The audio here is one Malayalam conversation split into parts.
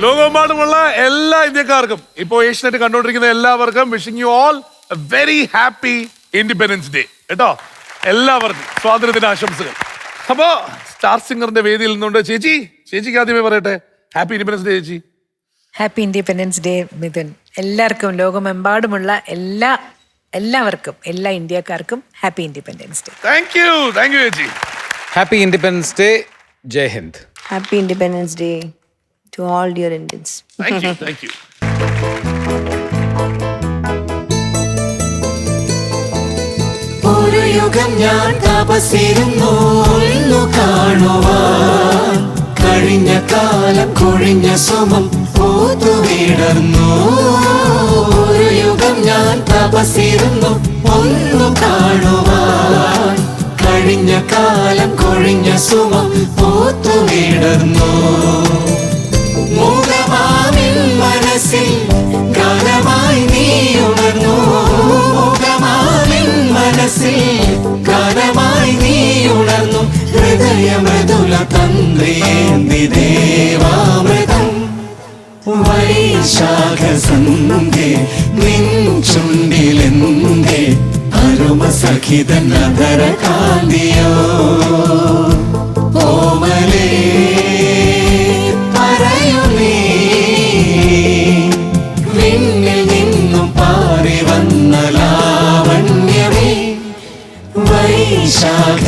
ലോകമെമ്പാടുമുള്ള എല്ലാ ഇന്ത്യക്കാർക്കും ഇപ്പോ ഏഷ്യനെറ്റ് കണ്ടുകൊണ്ടിരിക്കുന്ന എല്ലാവർക്കും wishing you all A very happy independence day കേട്ടോ. എല്ലാവർക്കും സ്വാതന്ത്ര്യത്തിന്റെ ആശംസകൾ. അപ്പോ സ്റ്റാർ സിംഗറിന്റെ വേദിയിൽ നിന്നുകൊണ്ട് ചേച്ചിക്ക് ആദ്യമേ പറയട്ടെ, ഹാപ്പി ഇൻഡിപെൻഡൻസ് ഡേ ചേച്ചി. Happy independence day Mithun. എല്ലാവർക്കും ലോകമെമ്പാടുമുള്ള എല്ലാവർക്കും എല്ലാ ഇന്ത്യക്കാർക്കും happy independence day. Thank you ചേച്ചി. Happy independence day. ജയ് Hind. Happy independence day to all dear Indians. Thank you. ഒരു യുഗം ഞാൻ തപസ്സിരുന്നു കാണുവാൻ, കഴിഞ്ഞ കാലം കൊഴിഞ്ഞ സുമം പൂത്തുവിടർന്നു. ഒരു യുഗം ഞാൻ തപസ്സിരുന്നു കാണുവാൻ, കഴിഞ്ഞ കാലം കൊഴിഞ്ഞ സുമം പൂത്തുവിടർന്നു. മൂകമാവിൻ മനസ്സിൽ ഗാനമായി നീ ഉണർന്നു. മൂകമാവിൻ മനസ്സിൽ ഗാനമായി നീ ഉണർന്നു. ഹൃദയമൃദുല തന്ത്രിയേന്തി ദേവാമൃതം വൈശാഖസന്ധ്യേ നിൻ ചുണ്ടിലെന്തേ അരുമ സഖിതൻ നഗര കാന്തിയോ. ഓമലേ പറയൂ നീ, വിണ്ണിൽ നിന്നും പാറി വന്ന ലാവണ്യമേ, വൈശാഖസന്ധ്യേ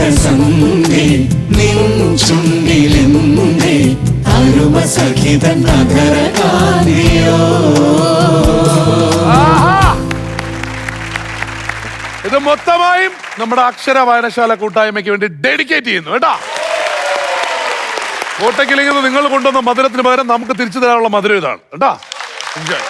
നിൻ ചുണ്ടിലെന്തേ അരുമ സഖിതൻ നഗര കാന്തിയോ. ഇത് മൊത്തമായും നമ്മുടെ അക്ഷര വായനശാല കൂട്ടായ്മയ്ക്ക് വേണ്ടി ഡെഡിക്കേറ്റ് ചെയ്യുന്നു കേട്ടോ. കോട്ടയ്ക്കില്ലെങ്കിൽ നിങ്ങൾ കൊണ്ടുവന്ന മധുരത്തിന് പകരം നമുക്ക് തിരിച്ചു തരാനുള്ള മധുരം ഇതാണ് കേട്ടോ. എൻജോയ്.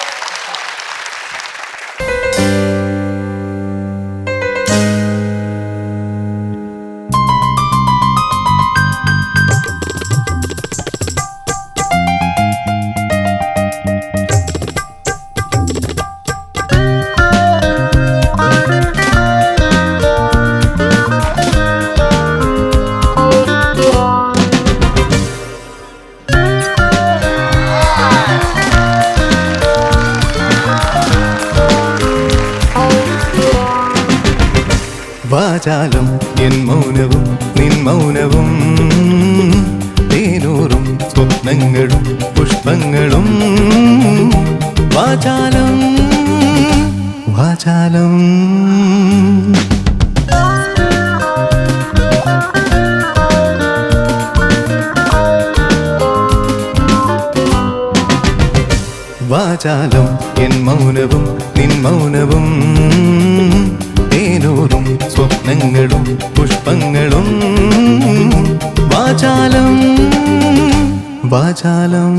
വാചാലം എൻ മൗനവും നിൻ മൗനവും, തേനൂറും സ്വപ്നങ്ങളും പുഷ്പങ്ങളും. വാചാലം വാചാലം വാചാലം എൻ മൗനവും നിൻ മൗനവും, തേനൂറും സ്വപ്നങ്ങളും പുഷ്പങ്ങളും. വാചാലം വാചാലം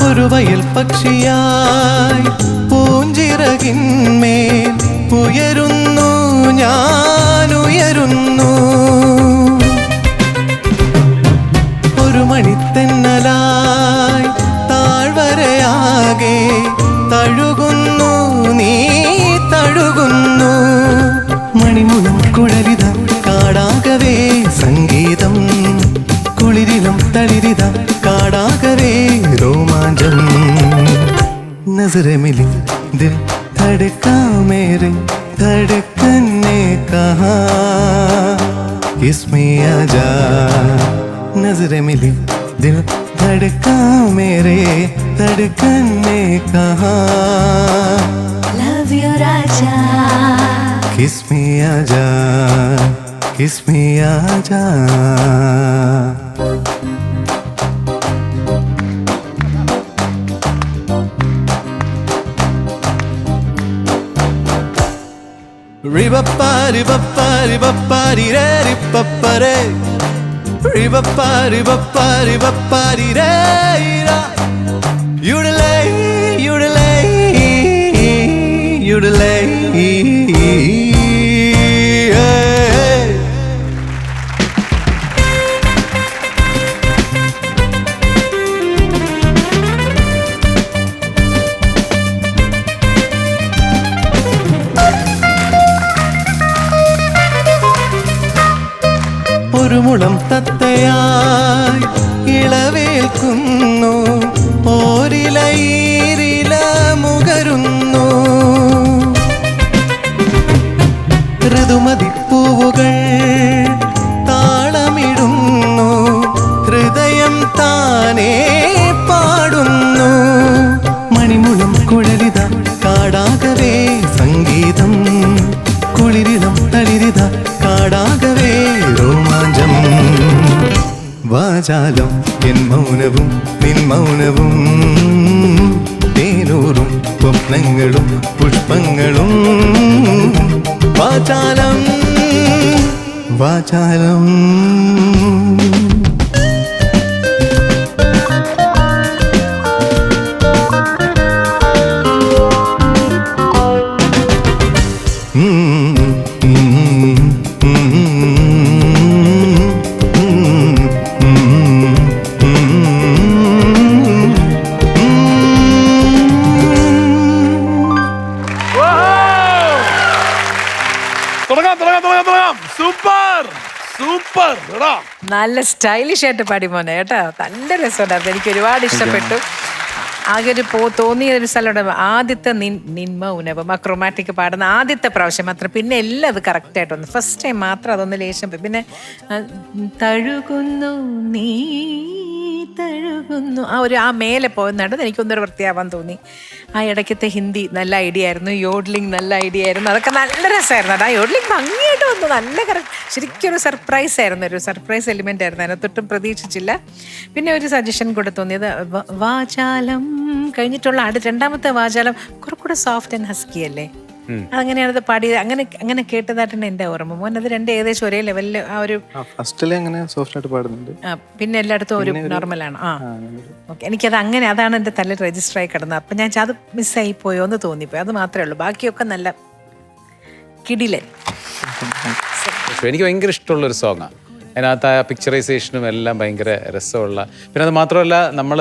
ഒരു വയൽ പക്ഷിയായി പൂഞ്ചിറകിന്മേൽ ഉയരുന്നു ഞാൻ ഉയരുന്നു. ഒരു മണിത്തെന്നലായി താഴ്വരയാകെ തഴുകുന്നു നീ തഴുകുന്നു. മണിമുളം കുഴലിത കാടാകവേ സംഗീതം, കുളിരിലും തളിരിത കാടാകവേ रोमांचम. नजरे मिली दिल धड़का मेरे धड़कन ने कहा इसमें आजा. नजरे मिली दिल धड़का मेरे धड़कन ने कहा Love you राजा. किस में आजा किस में आजा. Ribappa ribappa ribappa re ribappa re, ribappa ribappa ribappa re ra. Yodelay yodelay yodelay. മണിമുളം തത്തയായി ഇളവേൽക്കുന്നു, ഓരിലീരില മുകരുന്നു. ഋതുമതിപ്പൂവുകൾ താളമിടുന്നു, ഹൃദയം താനേ പാടുന്നു. മണിമുളം കുഴലിത കാടാകവേ സംഗീതം, കുളിരിളം തളിരിത കാടാകവേ രോമാഞ്ചം. വാചാലം എൻ മൗനവും നിൻ മൗനവും, തേനൂറും സ്വപ്നങ്ങളും പുഷ്പങ്ങളും. വാചാലം വാചാലം. തുടങ്ങാം. സൂപ്പർ സൂപ്പർ എടാ. നല്ല സ്റ്റൈലിഷ് ആയിട്ട് പാടി മോനെ കേട്ടോ. നല്ല രസമുണ്ടായിരുന്നു, എനിക്ക് ഒരുപാട് ഇഷ്ടപ്പെട്ടു. ആകെ ഒരു തോന്നിയ ഒരു സ്ഥലമുണ്ട്, ആദ്യത്തെ നിന്മ ഉനവും ആ ക്രൊമാറ്റിക് പാടുന്ന ആദ്യത്തെ പ്രാവശ്യം മാത്രം. പിന്നെ എല്ലാം അത് കറക്റ്റായിട്ട് വന്നു. ഫസ്റ്റ് ടൈം മാത്രം അതൊന്ന് ലേശം. പിന്നെ തഴുകുന്നു നീ തഴുകുന്നു ആ മേലെ പോകുന്നുണ്ട്, എനിക്കൊന്നൊരു വൃത്തിയാവാൻ തോന്നി. ആ ഇടയ്ക്കത്തെ ഹിന്ദി നല്ല ഐഡിയ ആയിരുന്നു, യോഡ്ലിംഗ് നല്ല ഐഡിയ ആയിരുന്നു, അതൊക്കെ നല്ല രസമായിരുന്നു. ആ യോഡ്ലിംഗ് ഭംഗിയായിട്ട് വന്നു, നല്ല ശരിക്കും ഒരു സർപ്രൈസ് ആയിരുന്നു, ഒരു സർപ്രൈസ് എലിമെൻ്റ് ആയിരുന്നു, അതിനകത്തൊട്ടും പ്രതീക്ഷിച്ചില്ല. പിന്നെ ഒരു സജഷൻ കൂടെ തോന്നിയത് വാചാലം കഴിഞ്ഞിട്ടുള്ള രണ്ടാമത്തെ വാചാലം കുറച്ചുകൂടെ സോഫ്റ്റ് ആൻഡ് ഹസ്കി അല്ലേ, അങ്ങനെയാണത് പാടിയത്. അങ്ങനെ കേട്ടതായിട്ടാണ് എൻ്റെ ഓർമ്മ. മോൻ അത് രണ്ട് ഏകദേശം ഒരേ ലെവലിൽ ആ ഒരു ഫസ്റ്റിലെ അങ്ങനെ സോഫ്റ്റ് ആയിട്ട് പാടുന്നുണ്ട്, പിന്നെ എല്ലായിടത്തും ഒരു നോർമലാണ്. ഓക്കെ, എനിക്കത് അങ്ങനെ അതാണ് എൻ്റെ തല രജിസ്റ്റർ ആയി കിടന്നത്. അപ്പം ഞാൻ അത് മിസ്സായി പോയോ എന്ന് തോന്നിപ്പോയി, അത് മാത്രമേ ഉള്ളൂ. ബാക്കിയൊക്കെ നല്ല കിടിലൻ. എനിക്ക് ഭയങ്കര ഇഷ്ടമുള്ളൊരു സോങ്ങാണ്. അതിനകത്ത് ആ പിക്ചറൈസേഷനും എല്ലാം ഭയങ്കര രസമുള്ള. പിന്നെ അത് മാത്രമല്ല, നമ്മൾ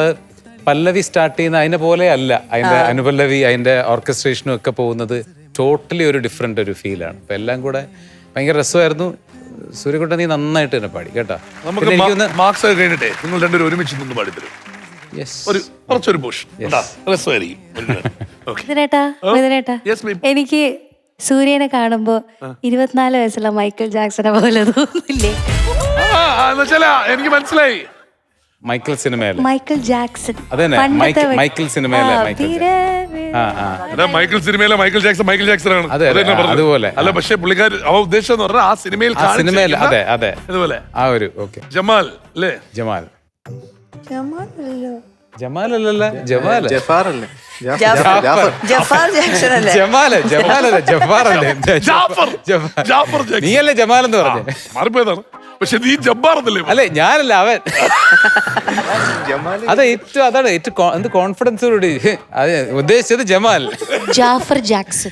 പല്ലവി സ്റ്റാർട്ട് ചെയ്യുന്ന അതിനെ പോലെ അല്ല, അതിൻ്റെ അനുപല്ലവി അതിൻ്റെ ഓർക്കസ്ട്രേഷനും ഒക്കെ പോകുന്നത് ടോട്ടലി ഒരു ഡിഫറെൻ്റ് ഒരു ഫീലാണ്. അപ്പം എല്ലാം കൂടെ ഭയങ്കര രസമായിരുന്നു. സൂര്യകുട്ടൻ നീ നന്നായിട്ട് തന്നെ പാടി കേട്ടോ. നമുക്ക് മാർക്സ് ഒക്കെ കഴിഞ്ഞിട്ടേ നിങ്ങൾ രണ്ടുപേരും ഒരുമിച്ച് നിന്ന് പാടിത്തരും. കുറച്ചൊരു പോഷൻ എനിക്ക് സൂര്യനെ കാണുമ്പോ 24 വയസ്സുള്ള മൈക്കിൾ ജാക്സനെ പോലെ തോന്നില്ലേ? എനിക്ക് മനസ്സിലായി, മൈക്കിൾ സിനിമയിലെ മൈക്കിൾ ജാക്സൺ. അതന്നെ മൈക്കിൾ സിനിമയിലെ മൈക്കിൾ സിനിമയിലെ മൈക്കിൾ ജാക്സൺ ആണ്. അതുപോലെ അല്ല, പക്ഷെ പുള്ളിക്കാർ ഉദ്ദേശം എന്ന് പറഞ്ഞാൽ ആ സിനിമയിൽ അതെ അതെ അതുപോലെ ആ ഒരു ഓക്കെ. ജമാൽ അല്ലേ? ജമാൽ ജമാലല്ല, ജമാൽ ജഫാറല്ലേ? നീയല്ലേ ജമാൽ എന്ന് പറഞ്ഞു? മാറിപ്പോയതാണ്. പക്ഷെ നീ ജബ്ബാർ എന്നല്ലേ? അല്ലെ, ഞാനല്ല, അവൻ. അതെ, ഏറ്റവും അതാണ് ഏറ്റവും എന്ത് കോൺഫിഡൻസോടുകൂടി ഉദ്ദേശിച്ചത് ജമാൽ. ജാഫർ ജാക്സൺ.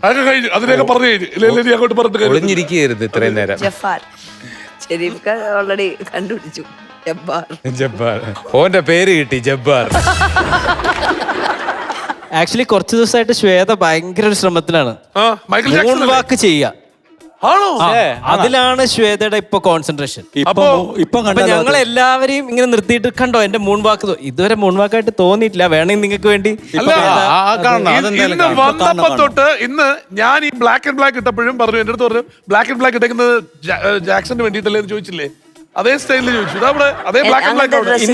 അതൊക്കെ കഴിഞ്ഞു, അതിനൊക്കെ പറഞ്ഞു കഴിഞ്ഞു. അങ്ങോട്ട് പറഞ്ഞു ഒളിഞ്ഞിരിക്കുകയായിരുന്നു ഇത്രയും നേരം. ജഫാർ ഓൾറെഡി കണ്ടുപിടിച്ചു. ജബ്ബാർ, ഓന്റെ പേര് കിട്ടി, ജബ്ബാർ. ആക്ച്വലി കുറച്ച് ദിവസമായിട്ട് ശ്വേത ഭയങ്കര ഒരു ശ്രമത്തിലാണ് മൂൺ വാക്ക് ചെയ്യുക. അതിലാണ് ശ്വേതയുടെ ഇപ്പൊ കോൺസെൻട്രേഷൻ. ഇപ്പൊ ഞങ്ങൾ എല്ലാവരെയും ഇങ്ങനെ നിർത്തിയിട്ട് കണ്ടോ എന്റെ മൂൺ വാക്ക് ഇതുവരെ മൂൺ വാക്കായിട്ട് തോന്നിയിട്ടില്ല. വേണമെങ്കിൽ നിങ്ങൾക്ക് വേണ്ടി ഇന്ന് വന്നപ്പോ തൊട്ട് ഇന്ന് ഞാൻ ഈ ബ്ലാക്ക് ആൻഡ് ബ്ലാക്ക് ഇട്ടപ്പോഴും പറഞ്ഞു, എന്റെ അടുത്ത് പറഞ്ഞു ബ്ലാക്ക് ആൻഡ് ബ്ലാക്ക് ഇട്ടേക്കുന്നത് ജാക്സന് വേണ്ടിയിട്ടല്ലേ എന്ന് ചോദിച്ചില്ലേ? അതേ സ്റ്റൈലിൽ ചോദിച്ചു. അതേ ബ്ലാക്ക് ആൻഡ് ബ്ലാക്ക്.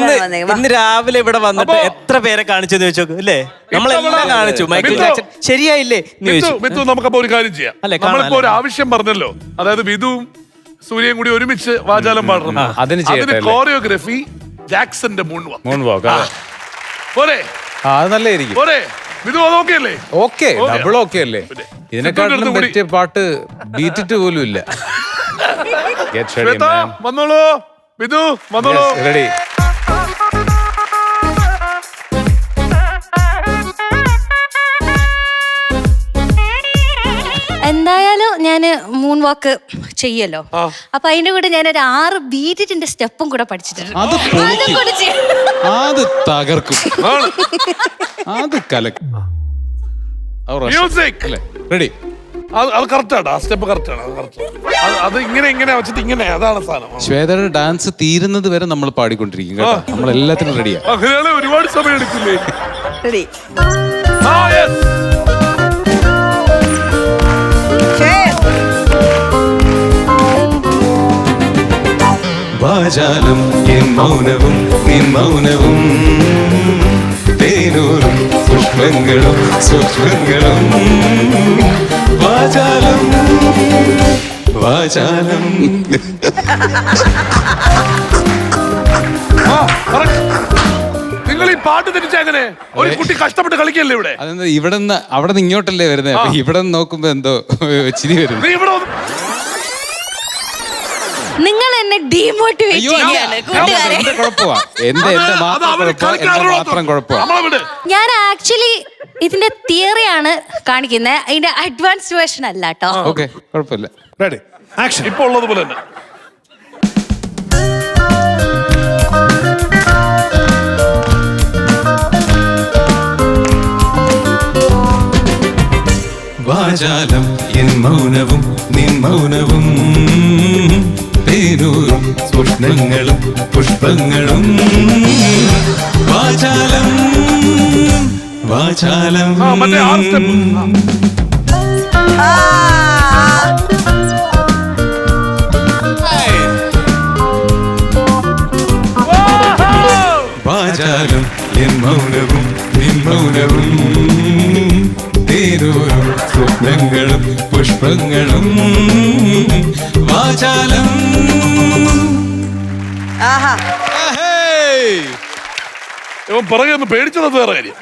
ഇന്ന് രാവിലെ ഇവിടെ വന്നിട്ട് എത്ര പേരെ കാണിച്ചെന്ന് ചോദിച്ചോക്ക് അല്ലേ? നമ്മളെല്ലാം കാണിച്ചു. മൈക്കിൾ ജാക്സൺ ശരിയായില്ലേ? വിധു, നമുക്കപ്പോ ഒരു കാര്യം ചെയ്യാം. നമ്മളിപ്പോ ഒരു ആവശ്യം പറഞ്ഞല്ലോ, അതായത് വിധുവും സൂര്യയും കൂടി ഒരുമിച്ച് വാചാലം പാടണം. അതിന് കോറിയോഗ്രാഫി ജാക്സന്റെ മൂൺ വാക്ക് പോരെ? നല്ലായിരിക്കും. പോരെ വിധു? അത് ഓക്കെ അല്ലേ? ഓക്കെ, ഡബിൾ ഓക്കെ അല്ലേ? ഇതിനെക്കാട്ടിലും പറ്റിയ പാട്ട് ബീറ്റിട്ട് പോലും ഇല്ല. വന്നോളൂ വിധു, വന്നോളൂ. റെഡി. എന്തായാലും ഞാന് മൂൺ വാക്ക് ചെയ്യല്ലോ, അപ്പൊ അതിന്റെ കൂടെ ഞാൻ ഒരു 6 ബീറ്റിന്റെ സ്റ്റെപ്പും കൂടെ പഠിച്ചിട്ടുണ്ട്. അത് തകർക്കും, അത് കലക്കും. റെഡി. അത് കറക്റ്റാണ്, ആ സ്റ്റെപ്പ് കറക്റ്റാണ്, അത് കറക്റ്റ്. അത് ഇങ്ങനെ വെച്ചിട്ട് ഇങ്ങനെ, അതാണ് സാധനം. ശ്വേതയുടെ ഡാൻസ് തീരുന്നത് വരെ നമ്മൾ പാടിക്കൊണ്ടിരിക്കും കേട്ടോ. നമ്മൾ എല്ലാത്തിനും റെഡിയാ. അങ്ങനെയാണെങ്കിൽ ഒരുപാട് സമയം എടുക്കില്ലേ? Ready yes. വാചാലം എൻ മൗനവും നിൻ മൗനവും തേനൂറും പുഷ്പങ്ങളും സൂക്ഷ്മങ്ങളും വാചാലം വാചാലം. നിങ്ങൾ ഈ പാട്ട് തിരിച്ച എങ്ങനെ? ഒരു കുട്ടി കഷ്ടപ്പെട്ട് കളിക്കല്ലേ ഇവിടെ? അതെന്താ ഇവിടെ നിന്ന് അവിടെ നിന്ന് ഇങ്ങോട്ടല്ലേ വരുന്നത്? അപ്പൊ ഇവിടെ നിന്ന് നോക്കുമ്പോ എന്തോ ചിരി വരുന്നു. നീ ഇവിടെ വന്ന് നിങ്ങൾ എന്നെ ഡീമോട്ടിവേറ്റ് ചെയ്യാണ് കൂട്ടുകാരെ. എന്റെ കുഴപ്പമാ, എന്റെ മാത്രം കുഴപ്പമാ. നമ്മളെ വിട്. ഞാൻ ആക്ച്വലി ഇതിന്റെ തിയറിയാണ് കാണിക്കുന്നത്, അതിന്റെ അഡ്വാൻസ്ഡ് വേർഷൻ അല്ല കേട്ടോ. ഓക്കെ, കുഴപ്പമില്ല. Ready, action. ഇപ്പൊ ഉള്ളത് പോലെ തന്നെ. വാചാലം എൻ മൗനവും നിൻ മൗനവും തേനൂറും സ്വപ്നങ്ങളും പുഷ്പങ്ങളും വാചാലം വാചാലം. മറ്റേ ആ സ്റ്റെപ്പ്. വാചാലം എൻ മൗനവും നിൻ മൗനവും തേനൂറും സ്വപ്നങ്ങളും പുഷ്പങ്ങളും വാചാലം. ഇവൻ പിറകെ ഒന്ന് പേടിച്ചത് വേറെ കാര്യം.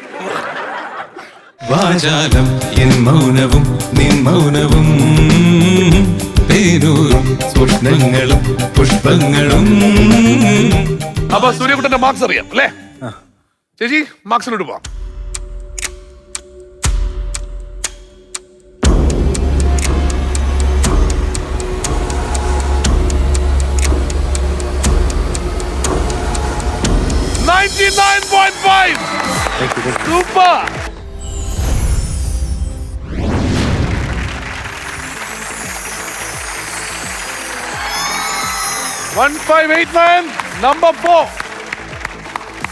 വാചാലം എൻ മൗനവും നിൻ മൗനവും തേനൂറും സ്വപ്നങ്ങളും പുഷ്പങ്ങളും. അപ്പൊ സൂര്യകുട്ടന്റെ മാർക്സ് അറിയാം അല്ലേ? ചേച്ചി മാർക്സിലോട്ട് പോവാം. സൂപ്പർ. 1589 നമ്പർ 4.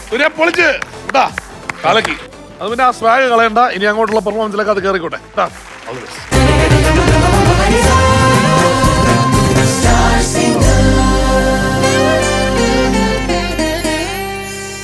സൂര്യ പൊളിച്ച് കേട്ടാ, കലക്കി. അത് പിന്നെ ആ സ്വാഗ് കളയണ്ട, ഇനി അങ്ങോട്ടുള്ള പെർഫോമൻസിലൊക്കെ അത് കയറിക്കോട്ടെ കേട്ടാ.